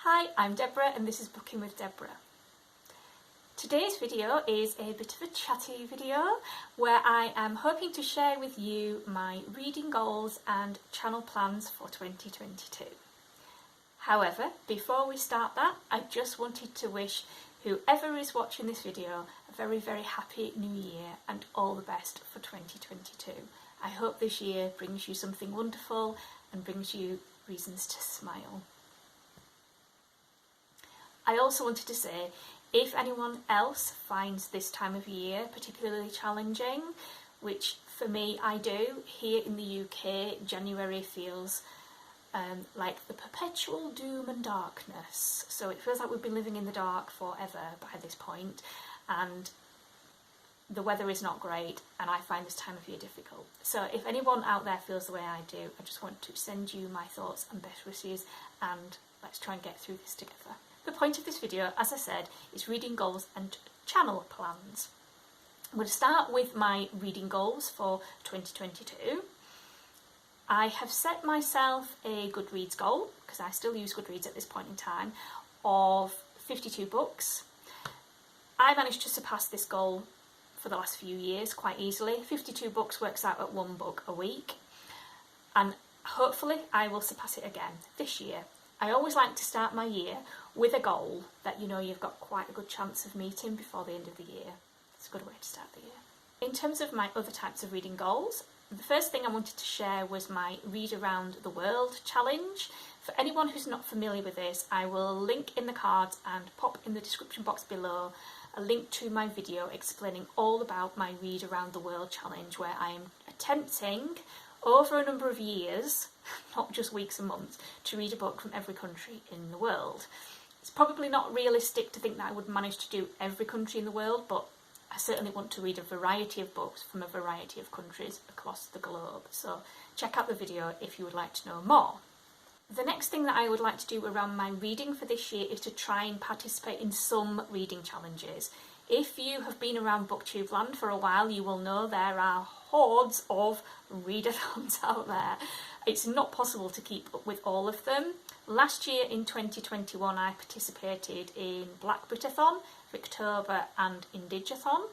Hi, I'm Deborah and this is Booking with Deborah. Today's video is a bit of a chatty video where I am hoping to share with you my reading goals and channel plans for 2022. However, before we start that, I just wanted to wish whoever is watching this video a very, very happy new year and all the best for 2022. I hope this year brings you something wonderful and brings you reasons to smile. I also wanted to say, if anyone else finds this time of year particularly challenging, which for me I do, here in the UK, January feels like the perpetual doom and darkness. So it feels like we've been living in the dark forever by this point, and the weather is not great, and I find this time of year difficult. So if anyone out there feels the way I do, I just want to send you my thoughts and best wishes, and let's try and get through this together. The point of this video, as I said, is reading goals and channel plans. I'm going to start with my reading goals for 2022. I have set myself a Goodreads goal, because I still use Goodreads at this point in time, of 52 books. I managed to surpass this goal for the last few years quite easily. 52 books works out at one book a week, and hopefully I will surpass it again this year. I always like to start my year with a goal that you know you've got quite a good chance of meeting before the end of the year. It's a good way to start the year. In terms of my other types of reading goals, the first thing I wanted to share was my Read Around the World challenge. For anyone who's not familiar with this, I will link in the cards and pop in the description box below a link to my video explaining all about my Read Around the World challenge, where I am attempting over a number of years, not just weeks and months, to read a book from every country in the world. It's probably not realistic to think that I would manage to do every country in the world, but I certainly want to read a variety of books from a variety of countries across the globe. So check out the video if you would like to know more. The next thing that I would like to do around my reading for this year is to try and participate in some reading challenges. If you have been around booktube land for a while, you will know there are hordes of readathons out there. It's not possible to keep up with all of them. Last year in 2021 I participated in Black Britathon, Victober and Indigathon.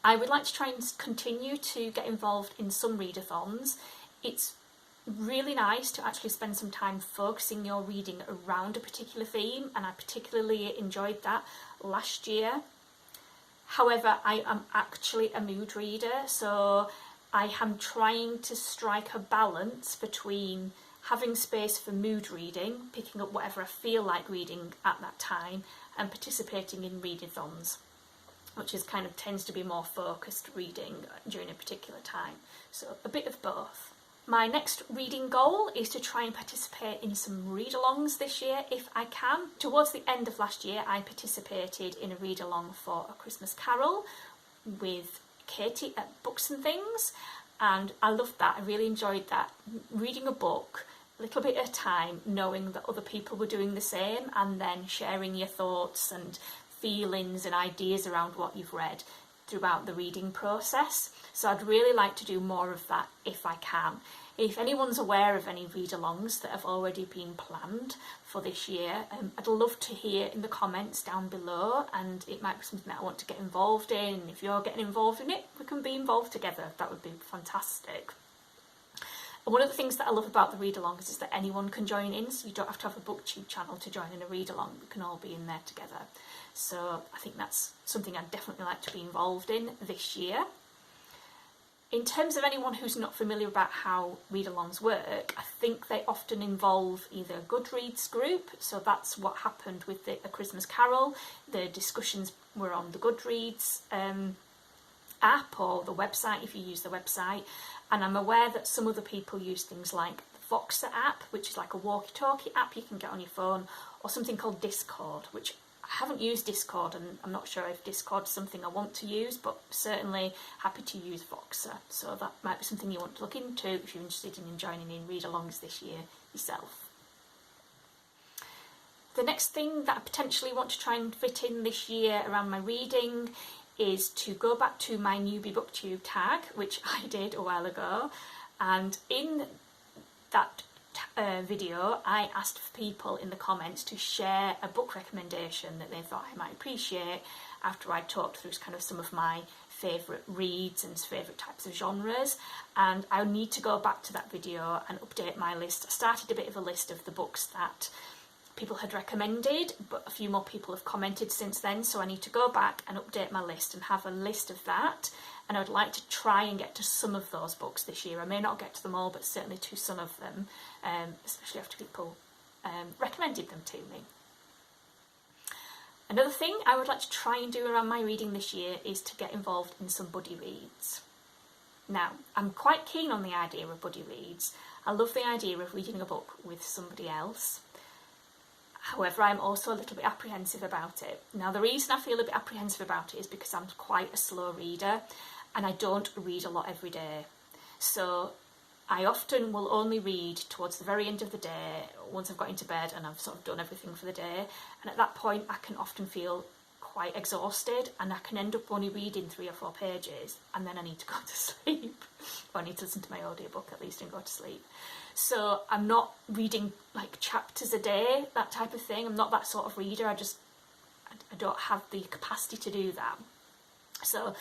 I would like to try and continue to get involved in some readathons. It's really nice to actually spend some time focusing your reading around a particular theme, and I particularly enjoyed that last year. However, I am actually a mood reader, so I am trying to strike a balance between having space for mood reading, picking up whatever I feel like reading at that time, and participating in readathons, which is kind of tends to be more focused reading during a particular time. So a bit of both. My next reading goal is to try and participate in some read-alongs this year if I can. Towards the end of last year I participated in a read-along for A Christmas Carol with Katie at Books and Things, and I loved that. I really enjoyed that. Reading a book a little bit at a time, knowing that other people were doing the same, and then sharing your thoughts and feelings and ideas around what you've read throughout the reading process. So I'd really like to do more of that if I can. If anyone's aware of any read-alongs that have already been planned for this year, I'd love to hear in the comments down below, and it might be something that I want to get involved in. And if you're getting involved in it, we can be involved together. That would be fantastic. And one of the things that I love about the read-alongs is that anyone can join in, so you don't have to have a booktube channel to join in a read-along. We can all be in there together. So I think that's something I'd definitely like to be involved in this year. In terms of anyone who's not familiar about how read-alongs work, I think they often involve either a Goodreads group, so that's what happened with A Christmas Carol. The discussions were on the Goodreads app or the website if you use the website, and I'm aware that some other people use things like the Voxer app, which is like a walkie-talkie app you can get on your phone, or something called Discord, which I haven't used Discord, and I'm not sure if Discord is something I want to use, but certainly happy to use Voxer. So that might be something you want to look into if you're interested in joining in read-alongs this year yourself. The next thing that I potentially want to try and fit in this year around my reading is to go back to my newbie booktube tag, which I did a while ago, and in that video, I asked for people in the comments to share a book recommendation that they thought I might appreciate after I talked through kind of some of my favourite reads and favourite types of genres, and I need to go back to that video and update my list. I started a bit of a list of the books that people had recommended, but a few more people have commented since then, so I need to go back and update my list and have a list of that, and I'd like to try and get to some of those books this year. I may not get to them all, but certainly to some of them, especially after people recommended them to me. Another thing I would like to try and do around my reading this year is to get involved in some buddy reads. Now, I'm quite keen on the idea of buddy reads. I love the idea of reading a book with somebody else. However, I'm also a little bit apprehensive about it. Now, the reason I feel a bit apprehensive about it is because I'm quite a slow reader and I don't read a lot every day. So I often will only read towards the very end of the day, once I've got into bed and I've sort of done everything for the day. And at that point, I can often feel quite exhausted and I can end up only reading 3 or 4 pages and then I need to go to sleep. Or I need to listen to my audiobook at least and go to sleep. So I'm not reading like chapters a day, that type of thing. I'm not that sort of reader. I don't have the capacity to do that. So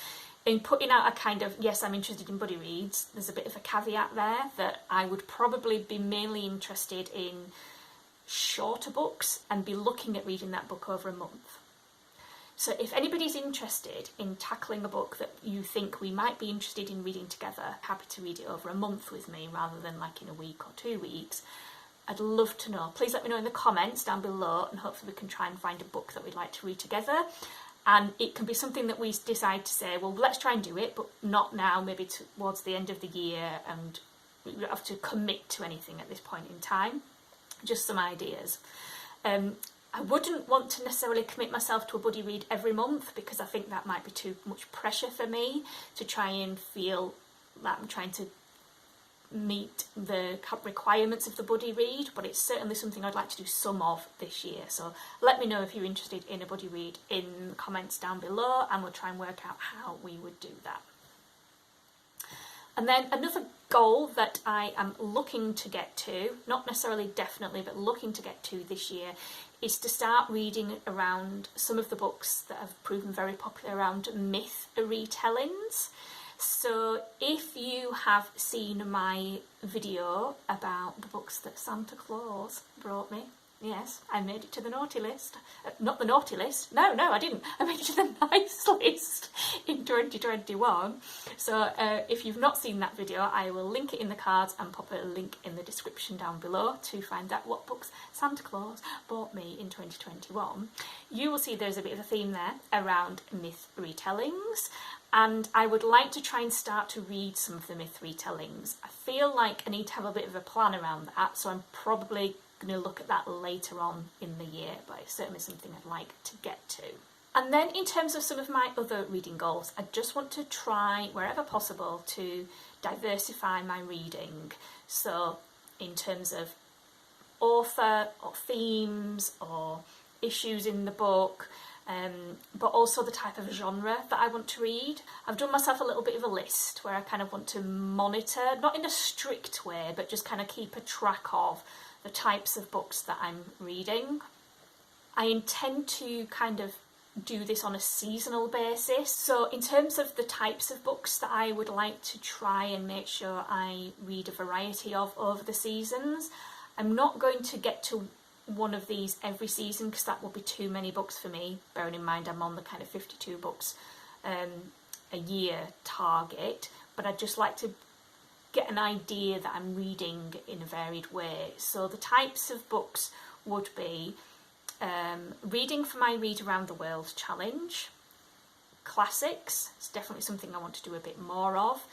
in putting out a kind of, yes, I'm interested in buddy reads, there's a bit of a caveat there that I would probably be mainly interested in shorter books and be looking at reading that book over a month. So if anybody's interested in tackling a book that you think we might be interested in reading together, happy to read it over a month with me rather than like in a week or 2 weeks, I'd love to know. Please let me know in the comments down below and hopefully we can try and find a book that we'd like to read together. And it can be something that we decide to say, well, let's try and do it, but not now, maybe towards the end of the year, and we don't have to commit to anything at this point in time. Just some ideas. I wouldn't want to necessarily commit myself to a buddy read every month because I think that might be too much pressure for me to try and feel that I'm trying to meet the requirements of the buddy read, but it's certainly something I'd like to do some of this year. So let me know if you're interested in a buddy read in the comments down below and we'll try and work out how we would do that. And then another goal that I am looking to get to, not necessarily definitely, but looking to get to this year, is to start reading around some of the books that have proven very popular around myth retellings. So if you have seen my video about the books that Santa Claus brought me, yes, I made it to the naughty list. Not the naughty list. No, I didn't. I made it to the nice list in 2021. So if you've not seen that video, I will link it in the cards and pop a link in the description down below to find out what books Santa Claus bought me in 2021. You will see there's a bit of a theme there around myth retellings. And I would like to try and start to read some of the myth retellings. I feel like I need to have a bit of a plan around that, so I'm probably going to look at that later on in the year, but it's certainly something I'd like to get to. And then in terms of some of my other reading goals, I just want to try, wherever possible, to diversify my reading. So in terms of author or themes or issues in the book, but also the type of genre that I want to read. I've done myself a little bit of a list where I kind of want to monitor, not in a strict way, but just kind of keep a track of the types of books that I'm reading. I intend to kind of do this on a seasonal basis. So in terms of the types of books that I would like to try and make sure I read a variety of over the seasons, I'm not going to get to one of these every season because that will be too many books for me, bearing in mind I'm on the kind of 52 books a year target, but I'd just like to get an idea that I'm reading in a varied way. So the types of books would be reading for my Read Around the World challenge, classics, it's definitely something I want to do a bit more of.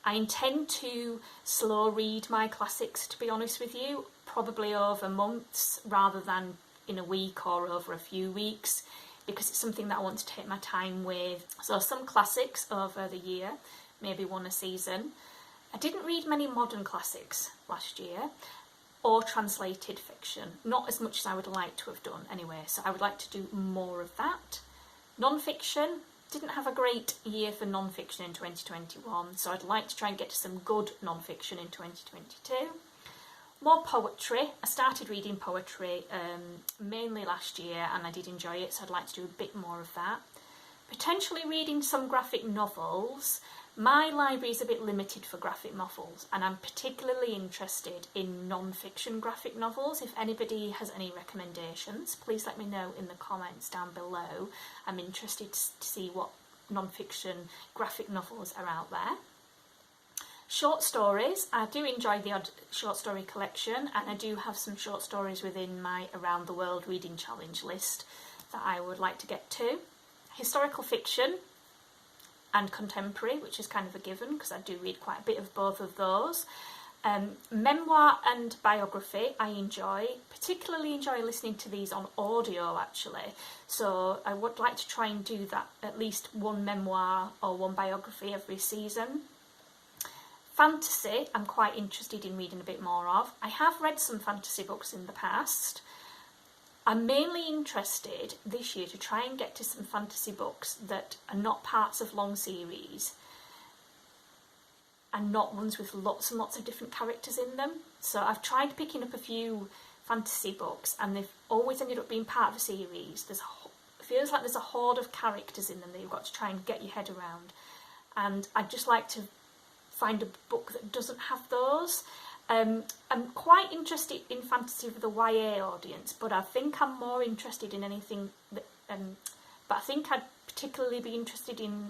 I intend to slow read my classics, to be honest with you, probably over months rather than in a week or over a few weeks, because it's something that I want to take my time with. So some classics over the year, maybe one a season. I didn't read many modern classics last year, or translated fiction, not as much as I would like to have done anyway, so I would like to do more of that. Non-fiction, didn't have a great year for non-fiction in 2021, so I'd like to try and get to some good non-fiction in 2022. More poetry. I started reading poetry mainly last year and I did enjoy it, so I'd like to do a bit more of that. Potentially reading some graphic novels. My library is a bit limited for graphic novels and I'm particularly interested in non-fiction graphic novels. If anybody has any recommendations, please let me know in the comments down below. I'm interested to see what non-fiction graphic novels are out there. Short stories. I do enjoy the odd short story collection and I do have some short stories within my Around the World Reading Challenge list that I would like to get to. Historical fiction and contemporary, which is kind of a given because I do read quite a bit of both of those. Memoir and biography I particularly enjoy listening to these on audio actually, so I would like to try and do that, at least one memoir or one biography every season. Fantasy, I'm quite interested in reading a bit more of. I have read some fantasy books in the past. I'm mainly interested this year to try and get to some fantasy books that are not parts of long series and not ones with lots and lots of different characters in them. So I've tried picking up a few fantasy books and they've always ended up being part of a series. It feels like there's a horde of characters in them that you've got to try and get your head around. And I'd just like to find a book that doesn't have those. I'm quite interested in fantasy for the YA audience, but I think I'm more interested in anything that, but I think I'd particularly be interested in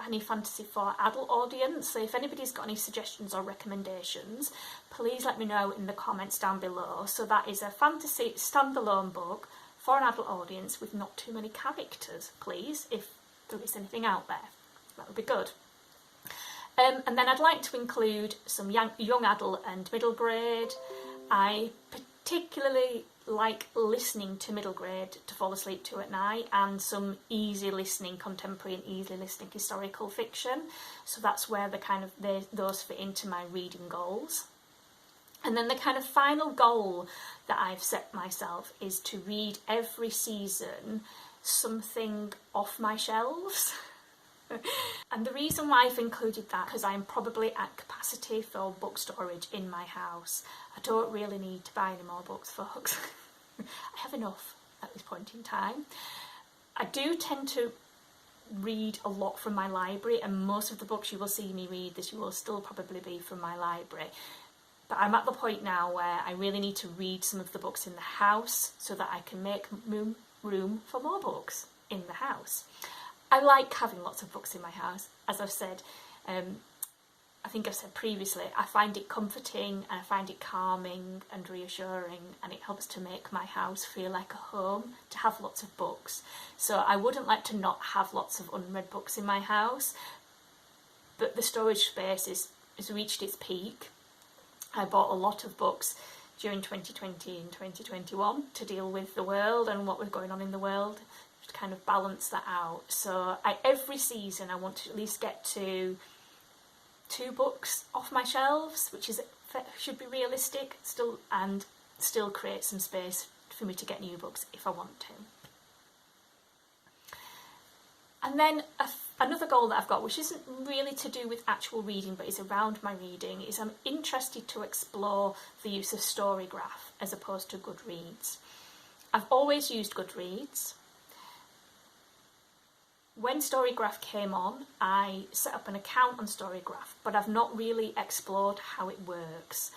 any fantasy for adult audience. So if anybody's got any suggestions or recommendations, please let me know in the comments down below. So that is a fantasy standalone book for an adult audience with not too many characters, please, if there is anything out there. That would be good. And then I'd like to include some young adult and middle grade. I particularly like listening to middle grade to fall asleep to at night, and some easy listening contemporary and easy listening historical fiction. So that's where those fit into my reading goals. And then the kind of final goal that I've set myself is to read every season something off my shelves. And the reason why I've included that, because I'm probably at capacity for book storage in my house. I don't really need to buy any more books, folks. I have enough at this point in time. I do tend to read a lot from my library, and most of the books you will see me read this will still probably be from my library. But I'm at the point now where I really need to read some of the books in the house so that I can make room for more books in the house. I like having lots of books in my house. As I've said, I think I've said previously, I find it comforting and I find it calming and reassuring, and it helps to make my house feel like a home to have lots of books. So I wouldn't like to not have lots of unread books in my house, but the storage space has reached its peak. I bought a lot of books during 2020 and 2021 to deal with the world and what was going on in the world, to kind of balance that out. So every season I want to at least get to 2 books off my shelves, which should be realistic, and still create some space for me to get new books if I want to. And then another goal that I've got, which isn't really to do with actual reading but is around my reading, is I'm interested to explore the use of Storygraph as opposed to Goodreads. I've always used Goodreads. When Storygraph came on, I set up an account on Storygraph, but I've not really explored how it works.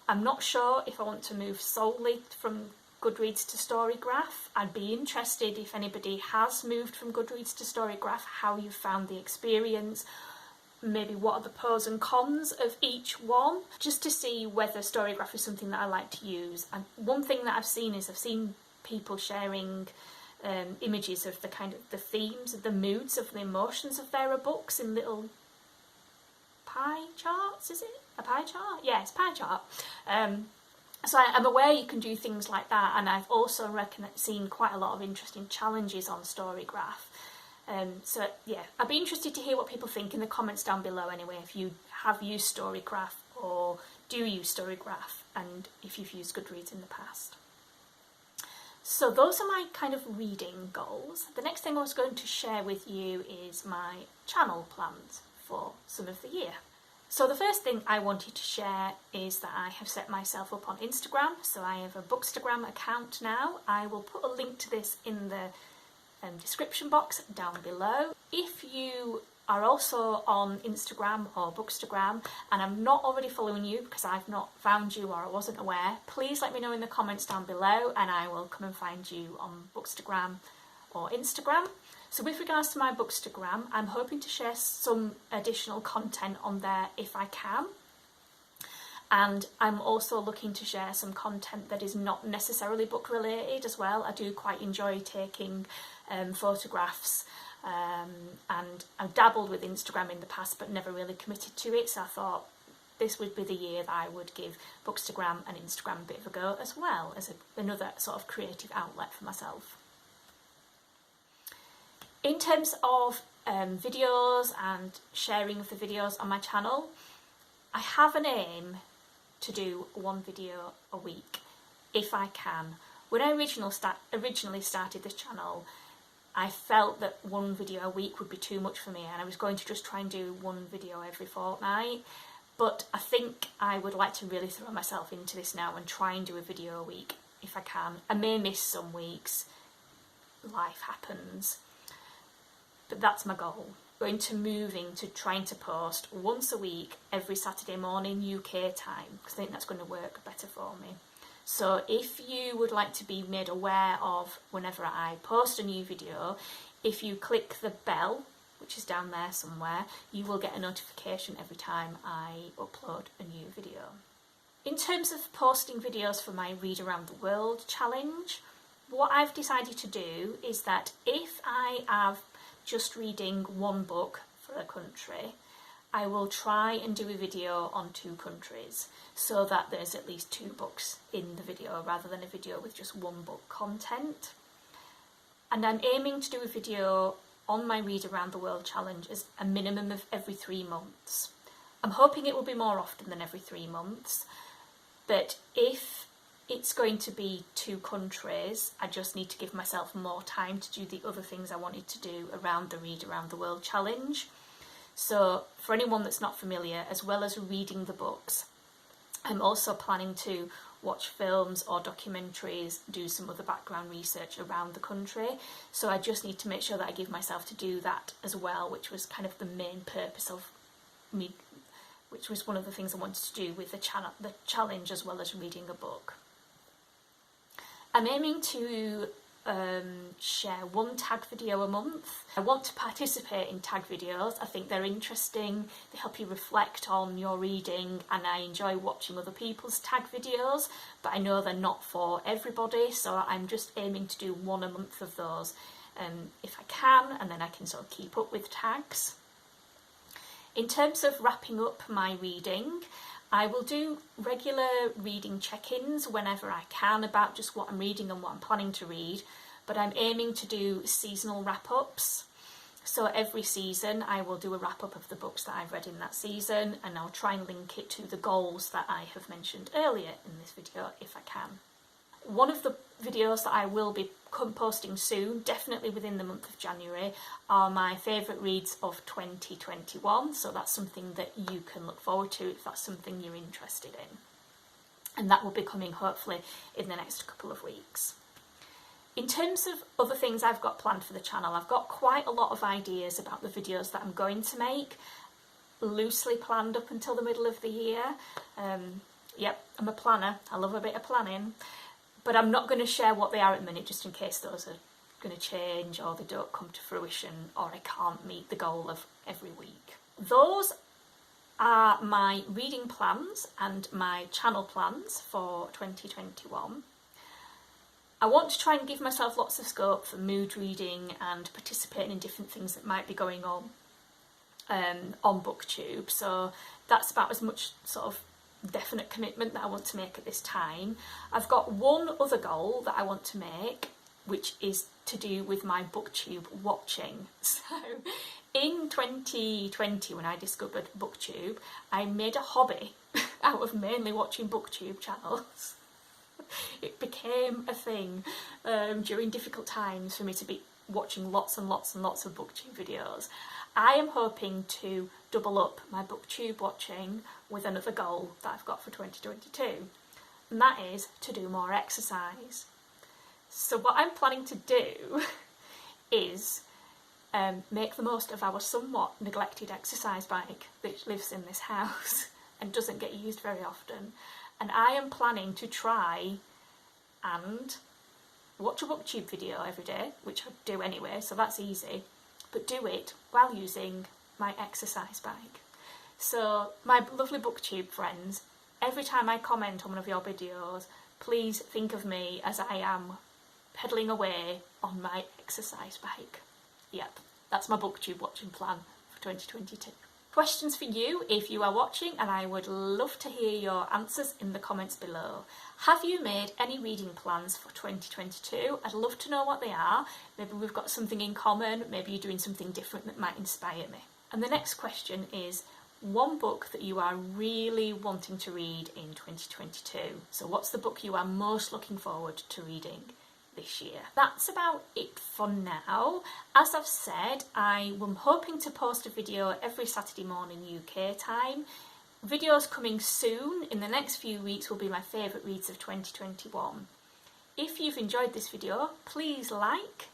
I'm not sure if I want to move solely from Goodreads to Storygraph. I'd be interested if anybody has moved from Goodreads to Storygraph, how you found the experience, maybe what are the pros and cons of each one, just to see whether Storygraph is something that I like to use. And one thing that I've seen people sharing images of the themes, of the moods, of the emotions of their books in little pie charts. Is it a pie chart? Yeah, it's a pie chart. So I'm aware you can do things like that, and I've also seen quite a lot of interesting challenges on Storygraph. So yeah, I'd be interested to hear what people think in the comments down below anyway, if you have used Storygraph or do use Storygraph, and if you've used Goodreads in the past. So those are my kind of reading goals. The next thing I was going to share with you is my channel plans for some of the year. So the first thing I wanted to share is that I have set myself up on Instagram. So I have a Bookstagram account now. I will put a link to this in the description box down below. If you are also on Instagram or Bookstagram and I'm not already following you because I've not found you or I wasn't aware, please let me know in the comments down below and I will come and find you on Bookstagram or Instagram. So with regards to my Bookstagram, I'm hoping to share some additional content on there if I can. And I'm also looking to share some content that is not necessarily book related as well. I do quite enjoy taking photographs, and I've dabbled with Instagram in the past but never really committed to it, so I thought this would be the year that I would give Bookstagram and Instagram a bit of a go as well as another sort of creative outlet for myself. In terms of videos and sharing of the videos on my channel, I have an aim to do one video a week if I can. When I originally started this channel, I felt that one video a week would be too much for me and I was going to just try and do one video every fortnight, but I think I would like to really throw myself into this now and try and do a video a week if I can. I may miss some weeks, life happens, but that's my goal. Going to moving to trying to post once a week every Saturday morning UK time, because I think that's going to work better for me. So if you would like to be made aware of whenever I post a new video, if you click the bell, which is down there somewhere, you will get a notification every time I upload a new video. In terms of posting videos for my Read Around the World challenge, what I've decided to do is that if I have just reading one book for a country, I will try and do a video on 2 countries so that there's at least 2 books in the video rather than a video with just one book content. And I'm aiming to do a video on my Read Around the World challenge as a minimum of every 3 months. I'm hoping it will be more often than every 3 months, but if it's going to be 2 countries, I just need to give myself more time to do the other things I wanted to do around the Read Around the World challenge. So for anyone that's not familiar, as well as reading the books, I'm also planning to watch films or documentaries, do some other background research around the country. So I just need to make sure that I give myself to do that as well, which was kind of the main purpose of me, which was one of the things I wanted to do with the challenge as well as reading a book. I'm aiming to share 1 tag video a month. I want to participate in tag videos. I think they're interesting, they help you reflect on your reading, and I enjoy watching other people's tag videos, but I know they're not for everybody, so I'm just aiming to do 1 a month of those if I can, and then I can sort of keep up with tags. In terms of wrapping up my reading, I will do regular reading check-ins whenever I can about just what I'm reading and what I'm planning to read, but I'm aiming to do seasonal wrap-ups. So every season I will do a wrap-up of the books that I've read in that season, and I'll try and link it to the goals that I have mentioned earlier in this video if I can. One of the videos that I will be posting soon, definitely within the month of January, are my favourite reads of 2021, so that's something that you can look forward to if that's something you're interested in. And that will be coming hopefully in the next couple of weeks. In terms of other things I've got planned for the channel, I've got quite a lot of ideas about the videos that I'm going to make, loosely planned up until the middle of the year. Yep, I'm a planner, I love a bit of planning. But I'm not going to share what they are at the minute, just in case those are going to change or they don't come to fruition or I can't meet the goal of every week. Those are my reading plans and my channel plans for 2021. I want to try and give myself lots of scope for mood reading and participating in different things that might be going on booktube, so that's about as much sort of definite commitment that I want to make at this time. I've got one other goal that I want to make, which is to do with my booktube watching. So in 2020, when I discovered booktube, I made a hobby out of mainly watching booktube channels. It became a thing during difficult times for me to be watching lots and lots and lots of booktube videos. I am hoping to double up my booktube watching with another goal that I've got for 2022, and that is to do more exercise. So what I'm planning to do is make the most of our somewhat neglected exercise bike which lives in this house and doesn't get used very often. And I am planning to try and watch a booktube video every day, which I do anyway, so that's easy, but do it while using my exercise bike. So my lovely booktube friends, every time I comment on one of your videos, please think of me as I am pedalling away on my exercise bike. Yep, that's my booktube watching plan for 2022. Questions for you if you are watching, and I would love to hear your answers in the comments below. Have you made any reading plans for 2022? I'd love to know what they are. Maybe we've got something in common, maybe you're doing something different that might inspire me. And the next question is one book that you are really wanting to read in 2022. So what's the book you are most looking forward to reading this year? That's about it for now. As I've said, I am hoping to post a video every Saturday morning UK time. Videos coming soon in the next few weeks will be my favourite reads of 2021. If you've enjoyed this video, please like.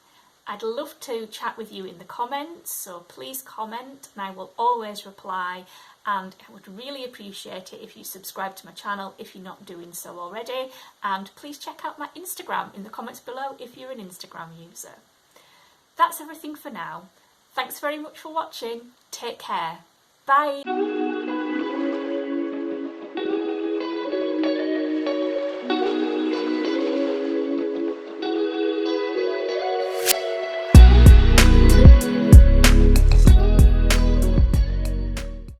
I'd love to chat with you in the comments, so please comment and I will always reply, and I would really appreciate it if you subscribe to my channel if you're not doing so already, and please check out my Instagram in the comments below if you're an Instagram user. That's everything for now. Thanks very much for watching. Take care. Bye.